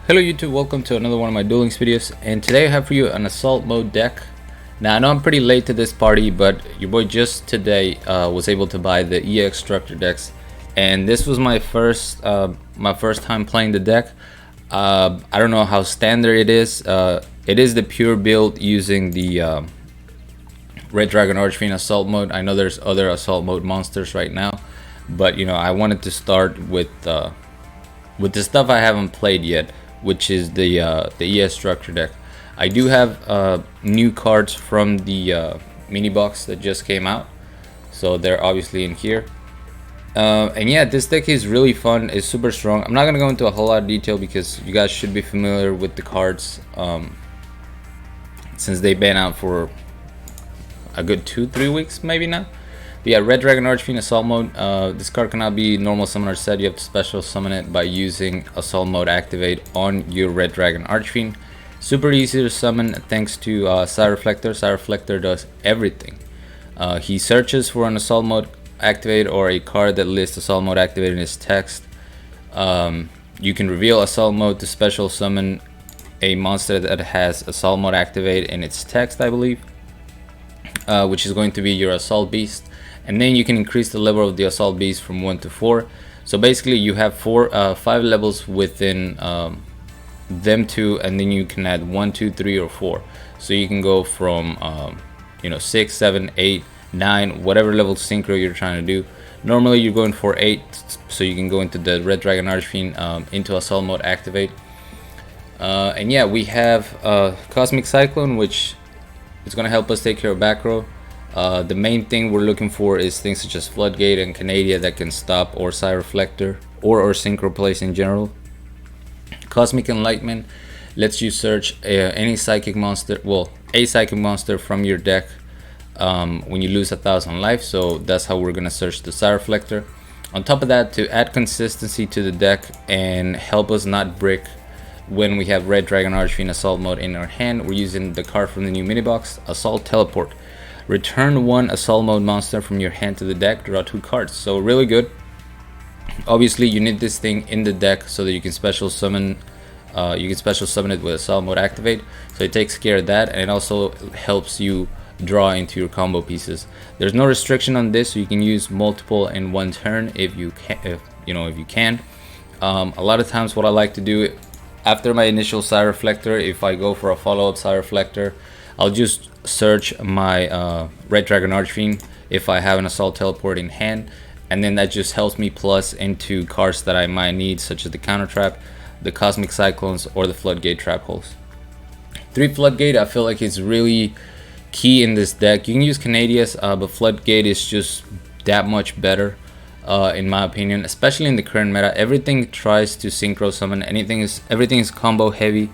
Hello YouTube, welcome to another one of my Duel Links videos, and today I have for you an assault mode deck. Now I know I'm pretty late to this party, but your boy just today was able to buy the EX structure decks, and this was my first time playing the deck. I don't know how standard it is. It is the pure build using the Red Dragon Archfiend assault mode. I know there's other assault mode monsters right now, but you know, I wanted to start with the stuff I haven't played yet, which is the ES structure deck. I do have new cards from the mini box that just came out, so they're obviously in here. And yeah, this deck is really fun. It's super strong. I'm not gonna go into a whole lot of detail because you guys should be familiar with the cards since they've been out for a good 2-3 weeks maybe now. But yeah, Red Dragon Archfiend assault mode. This card cannot be normal summoner set. You have to special summon it by using assault mode activate on your Red Dragon Archfiend. Super easy to summon thanks to Reflector. Reflector does everything. He searches for an assault mode activate or a card that lists assault mode activate in his text. You can reveal assault mode to special summon a monster that has assault mode activate in its text, I believe, which is going to be your assault beast. And then you can increase the level of the assault beast from 1 to 4. So basically you have 5 levels within them two, and then you can add 1, 2, 3, or 4. So you can go from 6, 7, 8, 9, whatever level synchro you're trying to do. Normally you're going for 8, so you can go into the Red Dragon Archfiend into assault mode activate. And yeah, we have Cosmic Cyclone, which is going to help us take care of back row. The main thing we're looking for is things such as Floodgate and Canadia that can stop or Reflector or Synchro plays in general. Cosmic Enlightenment lets you search any psychic monster, well, a psychic monster from your deck when you lose 1,000 life. So that's how we're gonna search the Reflector. On top of that, to add consistency to the deck and help us not brick when we have Red Dragon Archfiend assault mode in our hand, we're using the card from the new mini box, Assault Teleport. Return 1 assault mode monster from your hand to the deck, draw 2 cards. So really good. Obviously you need this thing in the deck so that you can special summon it with assault mode activate. So it takes care of that, and it also helps you draw into your combo pieces. There's no restriction on this, so you can use multiple in one turn if you can. A lot of times what I like to do after my initial Reflector, if I go for a follow-up Reflector, I'll just search my Red Dragon Archfiend if I have an Assault Teleport in hand, and then that just helps me plus into cards that I might need, such as the Counter Trap, the Cosmic Cyclones, or the Floodgate Trap Holes. 3 Floodgate I feel like is really key in this deck. You can use Canadias, but Floodgate is just that much better in my opinion, especially in the current meta. Everything tries to synchro summon, everything is combo heavy.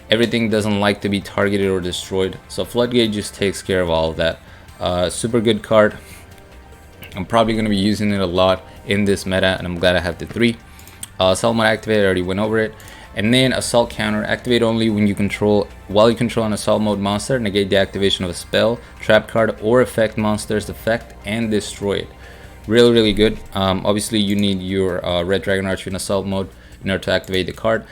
Everything doesn't like to be targeted or destroyed, so Floodgate just takes care of all of that. Super good card. I'm probably going to be using it a lot in this meta, and I'm glad I have the 3. Assault mode activate, I already went over it. And then assault counter, activate only when while you control an assault mode monster, negate the activation of a spell, trap card, or affect monster's effect and destroy it. Really good. Obviously you need your Red Dragon Archfiend assault mode in order to activate the card.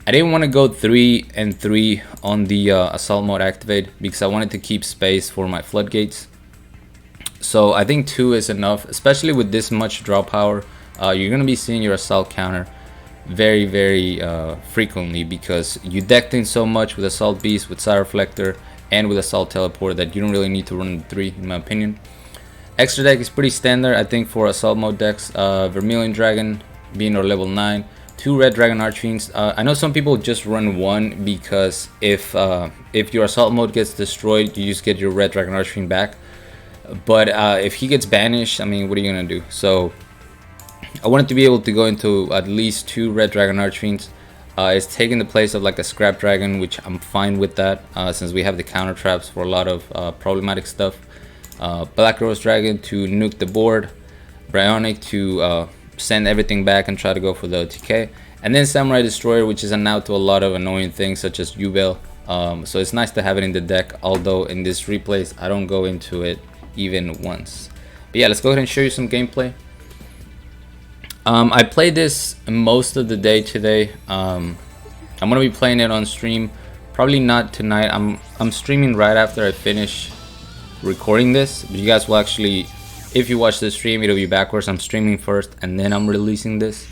I didn't want to go 3 and 3 on the assault mode activate because I wanted to keep space for my floodgates. So I think 2 is enough, especially with this much draw power. You're going to be seeing your assault counter very frequently because you decked in so much with Assault Beast, with Reflector, and with Assault Teleport that you don't really need to run the 3 in my opinion. Extra deck is pretty standard I think for assault mode decks. Vermilion Dragon being our level 9. 2 Red Dragon Archfiends. I know some people just run 1 because if your assault mode gets destroyed, you just get your Red Dragon Archfiend back. But if he gets banished, I mean, what are you gonna do? So I wanted to be able to go into at least 2 Red Dragon Archfiends. It's taking the place of like a Scrap Dragon, which I'm fine with that since we have the counter traps for a lot of problematic stuff. Black Rose Dragon to nuke the board. Bryonic to send everything back and try to go for the TK, and then Samurai Destroyer, which is an out to a lot of annoying things such as Duel. So it's nice to have it in the deck, although in this replays I don't go into it even once. But yeah, let's go ahead and show you some gameplay. I played this most of the day today. I'm gonna be playing it on stream. Probably not tonight. I'm streaming right after I finish recording this. But you guys will actually, if you watch the stream, it'll be backwards. I'm streaming first and then I'm releasing this.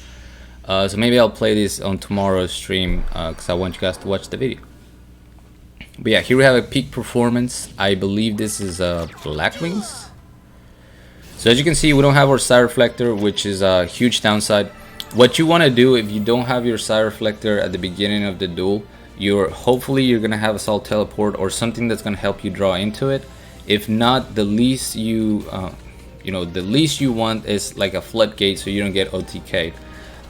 So maybe I'll play this on tomorrow's stream because I want you guys to watch the video. But yeah, here we have a peak performance. I believe this is Black Wings. So as you can see, we don't have our side reflector, which is a huge downside. What you want to do if you don't have your side reflector at the beginning of the duel, hopefully you're gonna have Assault Teleport or something that's gonna help you draw into it. If not, the least you want is like a floodgate, so you don't get OTK'd.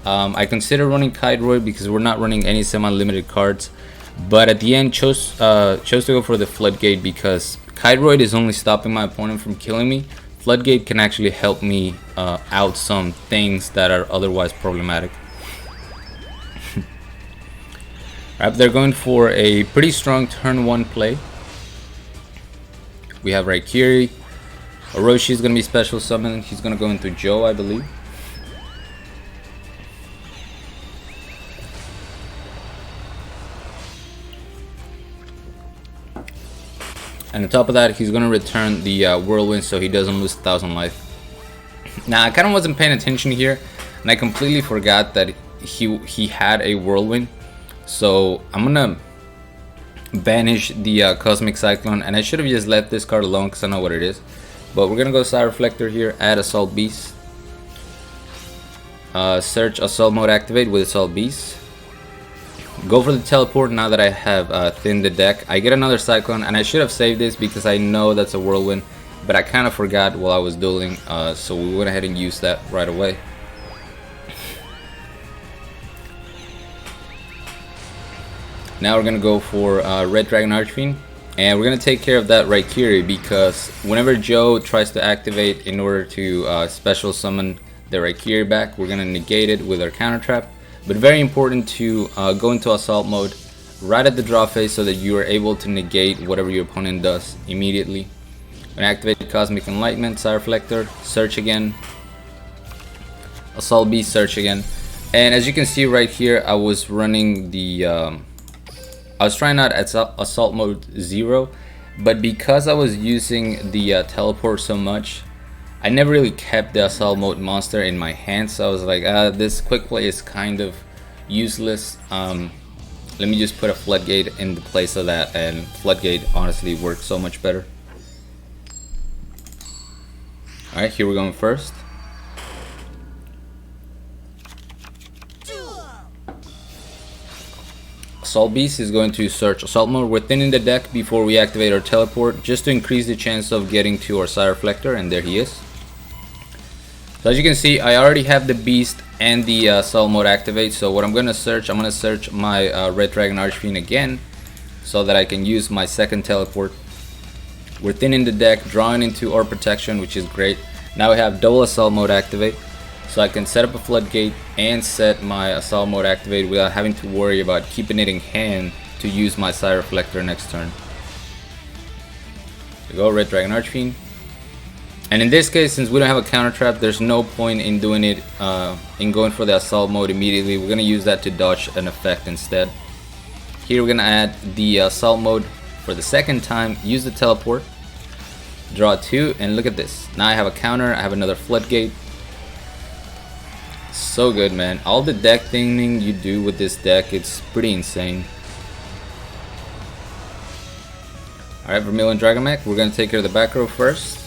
I consider running Kydroid because we're not running any semi-limited cards, but at the end chose to go for the floodgate because Kydroid is only stopping my opponent from killing me. Floodgate can actually help me out some things that are otherwise problematic. Alright, they're going for a pretty strong turn 1 play. We have Raikiri. Orochi is going to be special summoned. He's going to go into Joe, I believe. And on top of that, he's going to return the Whirlwind so he doesn't lose 1,000 life. Now, I kind of wasn't paying attention here, and I completely forgot that he had a Whirlwind. So I'm going to banish the Cosmic Cyclone, and I should have just left this card alone because I know what it is. But we're going to go Side Reflector here, add Assault Beast. Search Assault Mode activate with Assault Beast. Go for the teleport now that I have thinned the deck. I get another Cyclone, and I should have saved this because I know that's a Whirlwind, but I kind of forgot while I was dueling, so we went ahead and used that right away. Now we're going to go for Red Dragon Archfiend, and we're going to take care of that Raikiri because whenever Joe tries to activate in order to special summon the Raikiri back, we're going to negate it with our counter trap. But very important to go into assault mode right at the draw phase so that you are able to negate whatever your opponent does immediately. When activate Cosmic Enlightenment, Side Reflector, search again, Assault Beast, search again. And as you can see right here, I was running the I was trying out assault mode 0, but because I was using the teleport so much, I never really kept the assault mode monster in my hands, so I was like, this quick play is kind of useless. Let me just put a floodgate in the place of that, and floodgate honestly works so much better. Alright, here we're going first. Assault Beast is going to search assault mode. We're thinning the deck before we activate our teleport just to increase the chance of getting to our Side Reflector, and there he is. So as you can see, I already have the Beast and the Assault mode activate. So what I'm going to search, my Red Dragon Archfiend again so that I can use my second teleport. We're thinning the deck, drawing into our protection, which is great. Now we have double Assault mode activate, so I can set up a floodgate and set my Assault mode activate without having to worry about keeping it in hand to use my Side Reflector next turn. There we go, Red Dragon Archfiend. And in this case, since we don't have a counter trap, there's no point in doing it, in going for the assault mode immediately. We're gonna use that to dodge an effect instead. Here we're gonna add the assault mode for the second time, use the teleport, draw 2, and look at this. Now I have a counter, I have another floodgate. So good, man. All the deck thinning you do with this deck, it's pretty insane. Alright, Vermilion Dragon Mech, we're gonna take care of the back row first.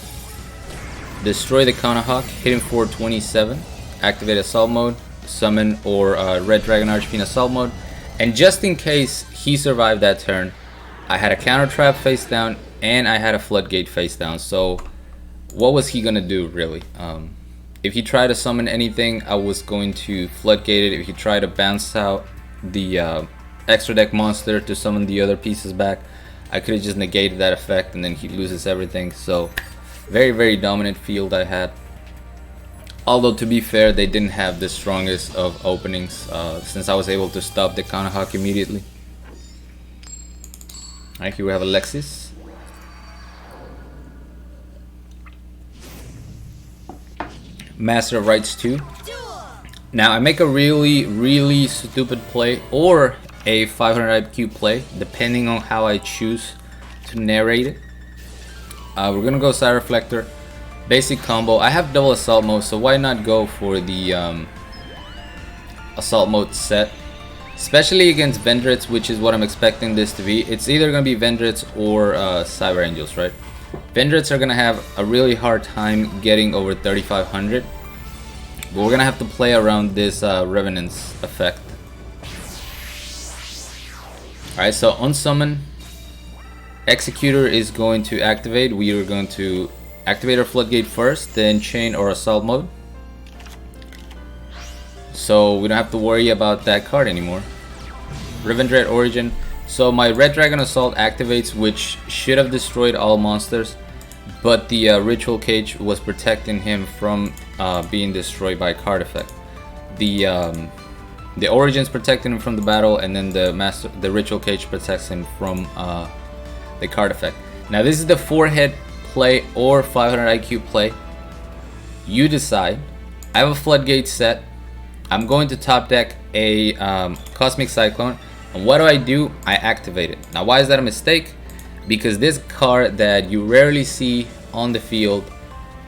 Destroy the Counterhawk, hit him for 27, activate assault mode, summon or Red Dragon Archfiend assault mode, and just in case he survived that turn, I had a counter trap face down and I had a floodgate face down. So what was he gonna do really? If he tried to summon anything, I was going to floodgate it. If he tried to bounce out the extra deck monster to summon the other pieces back, I could have just negated that effect and then he loses everything. So very dominant field I had. Although to be fair, they didn't have the strongest of openings since I was able to stop the Counterhawk immediately. Alright, here we have Alexis. Master of Rights 2. Now I make a really stupid play, or a 500 IQ play, depending on how I choose to narrate it. We're gonna go Side Reflector, basic combo. I have double assault mode, so why not go for the assault mode set, especially against Vendrits, which is what I'm expecting this to be. It's either gonna be Vendrits or Cyber Angels, right? Vendrits are gonna have a really hard time getting over 3500, but we're gonna have to play around this Revenant's effect. Alright, so unsummon, Executor is going to activate. We are going to activate our Floodgate first, then chain or assault mode, so we don't have to worry about that card anymore. Revendread Origin. So my Red Dragon Assault activates, which should have destroyed all monsters, but the Ritual Cage was protecting him from being destroyed by card effect. The Origin's protecting him from the battle, and then the Ritual Cage protects him from the card effect. Now this is the forehead play or 500 IQ play. You decide. I have a Floodgate set. I'm going to top deck a Cosmic Cyclone, and what do? I activate it. Now why is that a mistake? Because this card that you rarely see on the field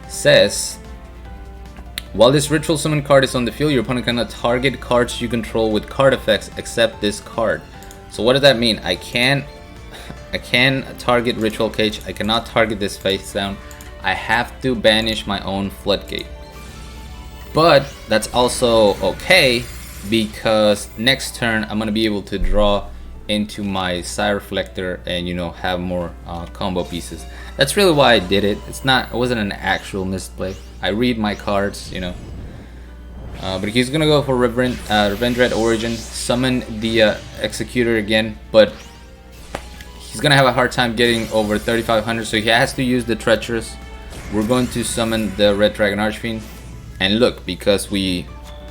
says, while this Ritual Summon card is on the field, your opponent cannot target cards you control with card effects except this card. So what does that mean? I can target Ritual Cage. I cannot target this face down. I have to banish my own Floodgate. But that's also okay, because next turn I'm gonna be able to draw into my Side Reflector and, you know, have more combo pieces. That's really why I did it. It wasn't an actual misplay. I read my cards, you know. But he's gonna go for Revendread Origin, summon the Executor again, but he's gonna have a hard time getting over 3500, so he has to use the Treacherous. We're going to summon the Red Dragon Archfiend, and look, because we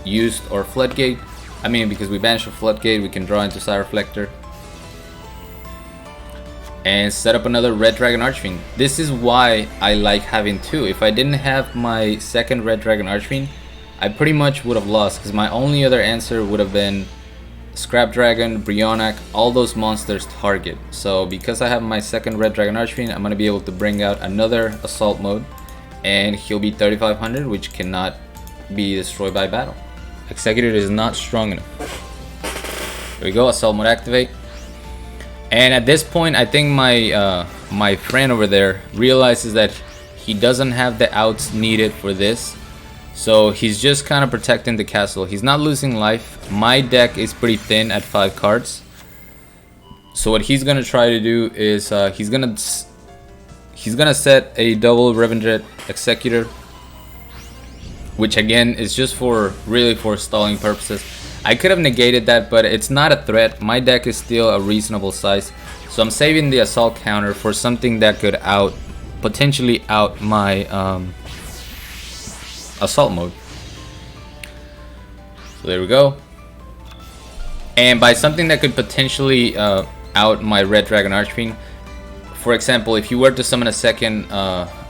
used our Floodgate, because we banished our Floodgate, we can draw into Side Reflector and set up another Red Dragon Archfiend. This is why I like having two. If I didn't have my second Red Dragon Archfiend, I pretty much would have lost, because my only other answer would have been Scrap Dragon, Brionac, all those monsters target. So because I have my second Red Dragon Archfiend, I'm going to be able to bring out another Assault Mode, and he'll be 3500, which cannot be destroyed by battle. Executor is not strong enough. There we go, Assault Mode activate. And at this point, I think my friend over there realizes that he doesn't have the outs needed for this. So he's just kind of protecting the castle. He's not losing life. My deck is pretty thin at 5 cards. So what he's gonna try to do is he's gonna set a double Revendread Executor, which again is just really for stalling purposes. I could have negated that, but it's not a threat. My deck is still a reasonable size, so I'm saving the assault counter for something that could potentially out my assault mode. So there we go. And by something that could potentially out my Red Dragon Archfiend, for example, if you were to summon a second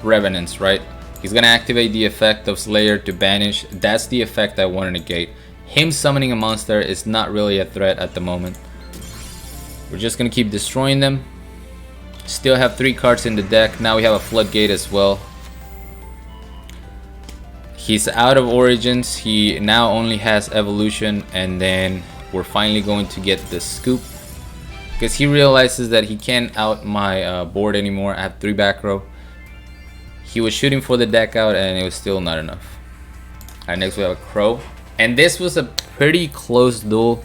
Revenants, right? He's gonna activate the effect of Slayer to banish. That's the effect I want to negate. Him summoning a monster is not really a threat at the moment. We're just gonna keep destroying them. Still have 3 cards in the deck. Now we have a Floodgate as well. He's out of Origins. He now only has Evolution, and then we're finally going to get the Scoop, because he realizes that he can't out my board anymore. I have 3 back row. He was shooting for the deck out, and it was still not enough. Alright, next we have a Crow. And this was a pretty close duel.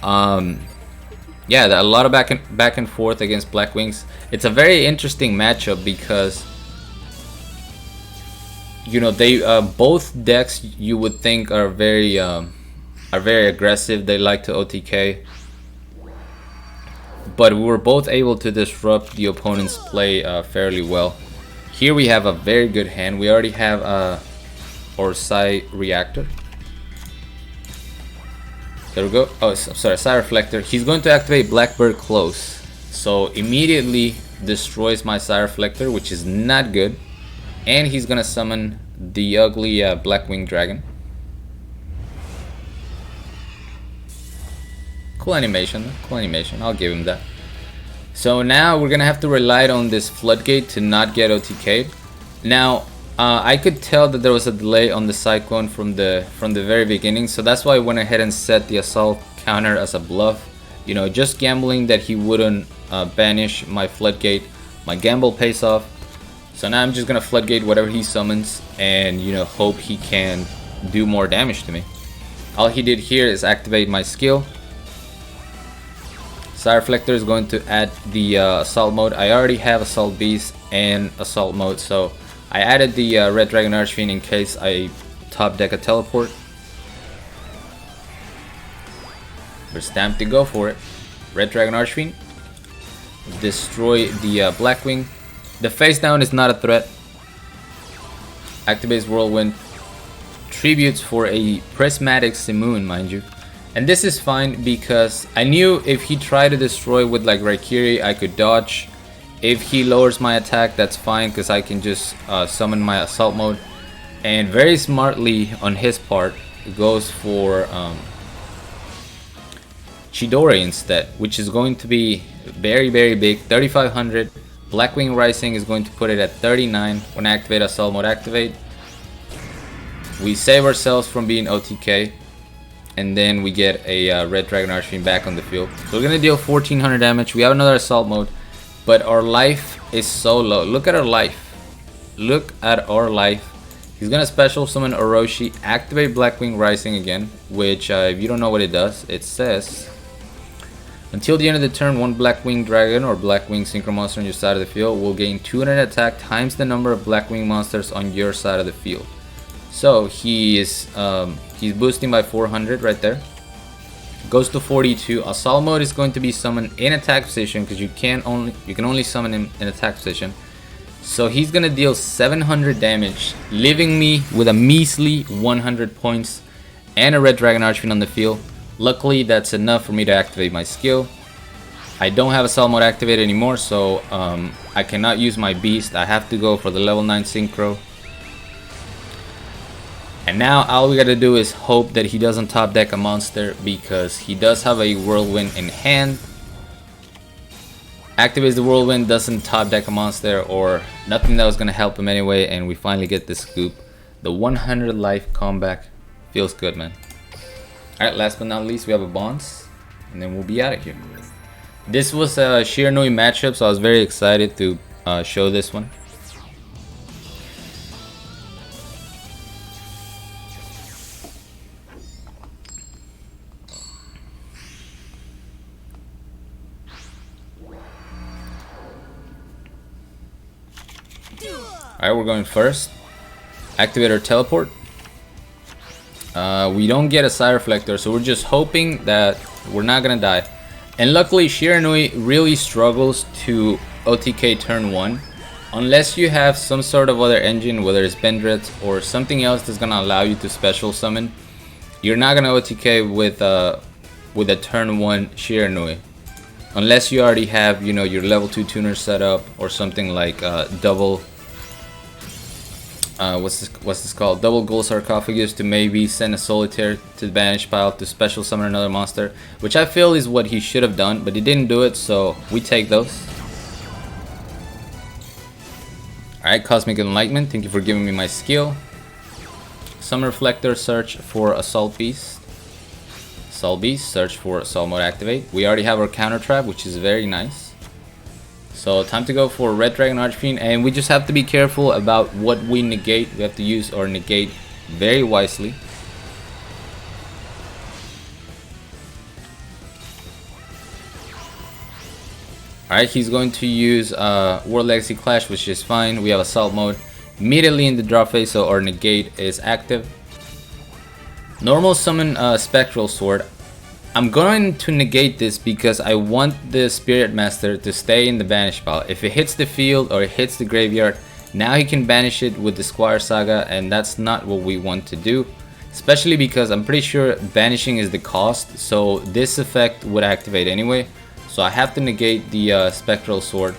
Yeah, a lot of back and forth against Black Wings. It's a very interesting matchup because, you know, they both decks you would think are very aggressive. They like to OTK, but we were both able to disrupt the opponent's play fairly well. Here we have a very good hand. We already have our Psy Reactor. There we go. Oh, sorry, Side Reflector. He's going to activate Blackbird Close, so immediately destroys my Side Reflector, which is not good. And he's gonna summon the ugly Blackwing Dragon. Cool animation, I'll give him that. So now we're gonna have to rely on this floodgate to not get OTK'd. Now, I could tell that there was a delay on the Cyclone from the very beginning, so that's why I went ahead and set the assault counter as a bluff. You know, just gambling that he wouldn't banish my floodgate. My gamble pays off. So now I'm just gonna floodgate whatever he summons and, you know, hope he can do more damage to me. All he did here is activate my skill. Sire Reflector is going to add the assault mode. I already have assault beast and assault mode, so I added the Red Dragon Archfiend in case I top deck a teleport. We're stamped to go for it. Red Dragon Archfiend. Destroy the Blackwing. The face down is not a threat. Activates Whirlwind. Tributes for a Prismatic Simoon, mind you. And this is fine because I knew if he tried to destroy with like Raikiri, I could dodge. If he lowers my attack, that's fine because I can just summon my assault mode. And very smartly on his part, goes for Chidori instead, which is going to be very big, 3500. Blackwing Rising is going to put it at 39 when I activate assault mode activate. We save ourselves from being OTK, and then we get a Red Dragon Archfiend back on the field. So we're gonna deal 1400 damage. We have another assault mode, but our life is so low. Look at our life. Look at our life. He's gonna special summon Orochi, activate Blackwing Rising again, which if you don't know what it does, it says until the end of the turn, one Blackwing Dragon or Blackwing Synchro monster on your side of the field will gain 200 attack times the number of Blackwing monsters on your side of the field. So he's boosting by 400 right there. Goes to 42. Assault mode is going to be summoned in attack position because you can only summon him in attack position. So he's gonna deal 700 damage, leaving me with a measly 100 points and a Red Dragon Archfiend on the field. Luckily, that's enough for me to activate my skill. I don't have assault mode activated anymore, so I cannot use my beast. I have to go for the level 9 synchro. And now all we gotta do is hope that he doesn't top deck a monster because he does have a Whirlwind in hand. Activates the Whirlwind, doesn't top deck a monster or nothing that was gonna help him anyway, and we finally get the scoop. The 100 life comeback feels good, man. Alright, last but not least, we have a Bonds, and then we'll be out of here. This was a Shiranui matchup, so I was very excited to show this one. Alright, we're going first. Activate our teleport. We don't get a Sire Reflector, so we're just hoping that we're not gonna die. And luckily, Shiranui really struggles to OTK turn 1. Unless you have some sort of other engine, whether it's Bendrit or something else that's gonna allow you to special summon, you're not gonna OTK with a turn 1 Shiranui. Unless you already have, you know, your level 2 tuner set up or something like double what's this called? Double Gold Sarcophagus to maybe send a Solitaire to the banish pile to special summon another monster, which I feel is what he should have done, but he didn't do it, so we take those. Alright, Cosmic Enlightenment, thank you for giving me my skill. Summon Reflector, search for Assault Beast. Assault Beast, search for Assault Mode activate. We already have our counter trap, which is very nice. So time to go for Red Dragon Archfiend, and we just have to be careful about what we negate. We have to use our negate very wisely. Alright, he's going to use World Legacy Clash, which is fine. We have assault mode immediately in the draw phase, so our negate is active. Normal summon Spectral Sword. I'm going to negate this because I want the Spirit Master to stay in the banish pile. If it hits the field or it hits the graveyard, now he can banish it with the Squire Saga, and that's not what we want to do. Especially because I'm pretty sure banishing is the cost, so this effect would activate anyway. So I have to negate the Spectral Sword.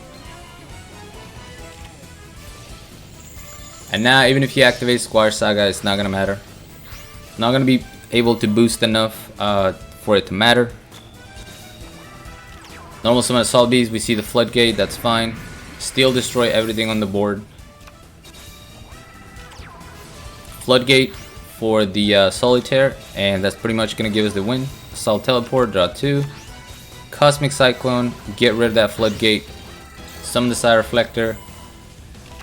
And now even if he activates Squire Saga, it's not gonna matter. Not gonna be able to boost enough for it to matter. Normal summon Assault Beast, we see the Floodgate, that's fine. Steel destroy everything on the board. Floodgate for the Solitaire, and that's pretty much going to give us the win. Assault Teleport, draw 2. Cosmic Cyclone, get rid of that Floodgate. Summon the Side Reflector.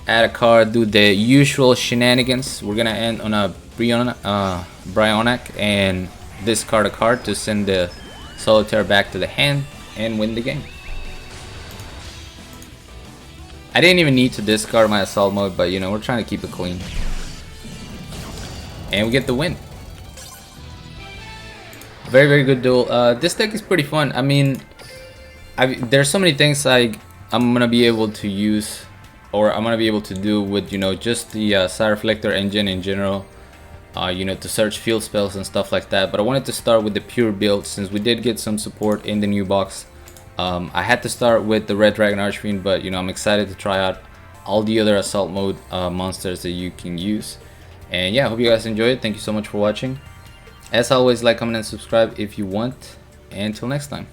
Add a card, do the usual shenanigans. We're going to end on a Brionac and discard a card to send the Solitaire back to the hand and win the game. I didn't even need to discard my Assault Mode, but you know, we're trying to keep it clean. And we get the win. Very, very good duel. This deck is pretty fun. I mean, there's so many things I'm gonna be able to use, or I'm gonna be able to do with, you know, just the Side Reflector engine in general. You know, to search field spells and stuff like that. But I wanted to start with the pure build since we did get some support in the new box. I had to start with the Red Dragon Archfiend, but you know, I'm excited to try out all the other Assault Mode monsters that you can use. And yeah, I hope you guys enjoyed. Thank you so much for watching. As always, like, comment, and subscribe if you want. And until next time.